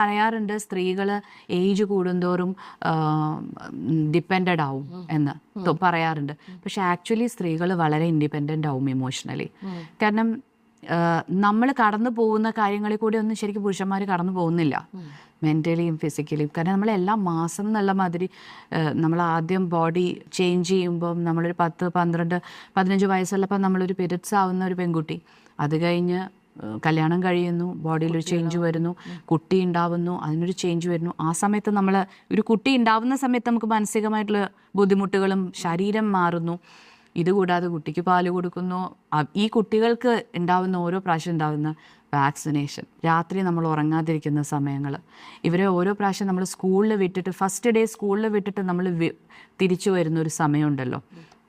പറയാറുണ്ട് സ്ത്രീകൾ ഏജ് കൂടുന്തോറും ഡിപ്പെൻഡഡ് ആവും എന്ന് പറയാറുണ്ട്. പക്ഷെ ആക്ച്വലി സ്ത്രീകൾ വളരെ ഇൻഡിപെൻഡൻ്റ് ആവും ഇമോഷണലി. കാരണം നമ്മൾ കടന്നു പോകുന്ന കാര്യങ്ങളിൽ കൂടി ഒന്നും ശരിക്കും പുരുഷന്മാർ കടന്നു പോകുന്നില്ല, മെൻ്റലിയും ഫിസിക്കലിയും. കാരണം നമ്മളെല്ലാ മാസം എന്നുള്ള മാതിരി നമ്മൾ ആദ്യം ബോഡി ചേഞ്ച് ചെയ്യുമ്പം നമ്മളൊരു 10, 12, 15 വയസ്സുള്ളപ്പോൾ നമ്മളൊരു പീരിയഡ്സ് ആവുന്ന ഒരു പെൺകുട്ടി, അത് കഴിഞ്ഞ് കല്യാണം കഴിയുന്നു, ബോഡിയിലൊരു ചേഞ്ച് വരുന്നു, കുട്ടി ഉണ്ടാവുന്നു, അതിനൊരു ചേഞ്ച് വരുന്നു. ആ സമയത്ത് നമ്മൾ ഒരു കുട്ടി ഉണ്ടാവുന്ന സമയത്ത് നമുക്ക് മാനസികമായിട്ടുള്ള ബുദ്ധിമുട്ടുകളും ശരീരം മാറുന്നു. ഇതുകൂടാതെ കുട്ടിക്ക് പാല് കൊടുക്കുന്നു. ഈ കുട്ടികൾക്ക് ഉണ്ടാവുന്ന ഓരോ പ്രാവശ്യം ഉണ്ടാവുന്ന വാക്സിനേഷൻ, രാത്രി നമ്മൾ ഉറങ്ങാതിരിക്കുന്ന സമയങ്ങൾ, ഇവരെ ഓരോ പ്രാവശ്യം നമ്മൾ സ്കൂളിൽ വിട്ടിട്ട് ഫസ്റ്റ് ഡേ സ്കൂളിൽ വിട്ടിട്ട് നമ്മൾ തിരിച്ചു വരുന്നൊരു സമയമുണ്ടല്ലോ,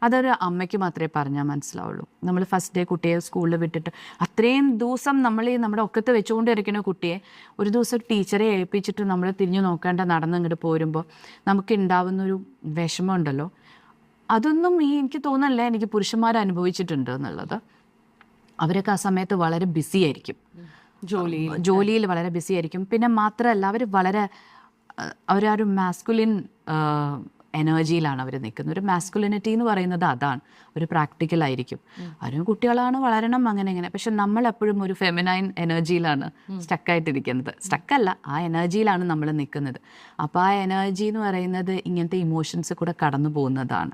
അതൊരു അമ്മയ്ക്ക് മാത്രമേ പറഞ്ഞാൽ മനസ്സിലാവുള്ളൂ. നമ്മൾ ഫസ്റ്റ് ഡേ കുട്ടിയെ സ്കൂളിൽ വിട്ടിട്ട് അത്രയും ദിവസം നമ്മൾ ഈ നമ്മുടെ ഒക്കത്ത് വെച്ചുകൊണ്ടിരിക്കുന്ന കുട്ടിയെ ഒരു ദിവസം ടീച്ചറെ ഏൽപ്പിച്ചിട്ട് നമ്മൾ തിരിഞ്ഞു നോക്കേണ്ട നടന്ന് ഇങ്ങോട്ട് പോരുമ്പോൾ നമുക്ക് ഉണ്ടാവുന്നൊരു വിഷമമുണ്ടല്ലോ, അതൊന്നും എനിക്ക് തോന്നല്ല എനിക്ക് പുരുഷന്മാർ അനുഭവിച്ചിട്ടുണ്ട് എന്നുള്ളത്. അവരൊക്കെ ആ സമയത്ത് വളരെ ബിസി ആയിരിക്കും, ജോലിയിൽ വളരെ ബിസി ആയിരിക്കും. പിന്നെ മാത്രമല്ല അവരാ ഒരു മാസ്കുലിൻ എനർജിയിലാണ് അവർ നിൽക്കുന്നത്. ഒരു മാസ്കുലിനിറ്റി എന്ന് പറയുന്നത് അതാണ്, ഒരു പ്രാക്ടിക്കലായിരിക്കും. അവരും കുട്ടികളാണ്, വളരണം, അങ്ങനെ. പക്ഷെ നമ്മളെപ്പോഴും ഒരു ഫെമിനൈൻ എനർജിയിലാണ് സ്റ്റക്കായിട്ടിരിക്കുന്നത്. സ്റ്റക്കല്ല, ആ എനർജിയിലാണ് നമ്മൾ നിൽക്കുന്നത്. അപ്പോൾ ആ എനർജി എന്ന് പറയുന്നത് ഇങ്ങനത്തെ ഇമോഷൻസ് കൂടെ കടന്നു പോകുന്നതാണ്.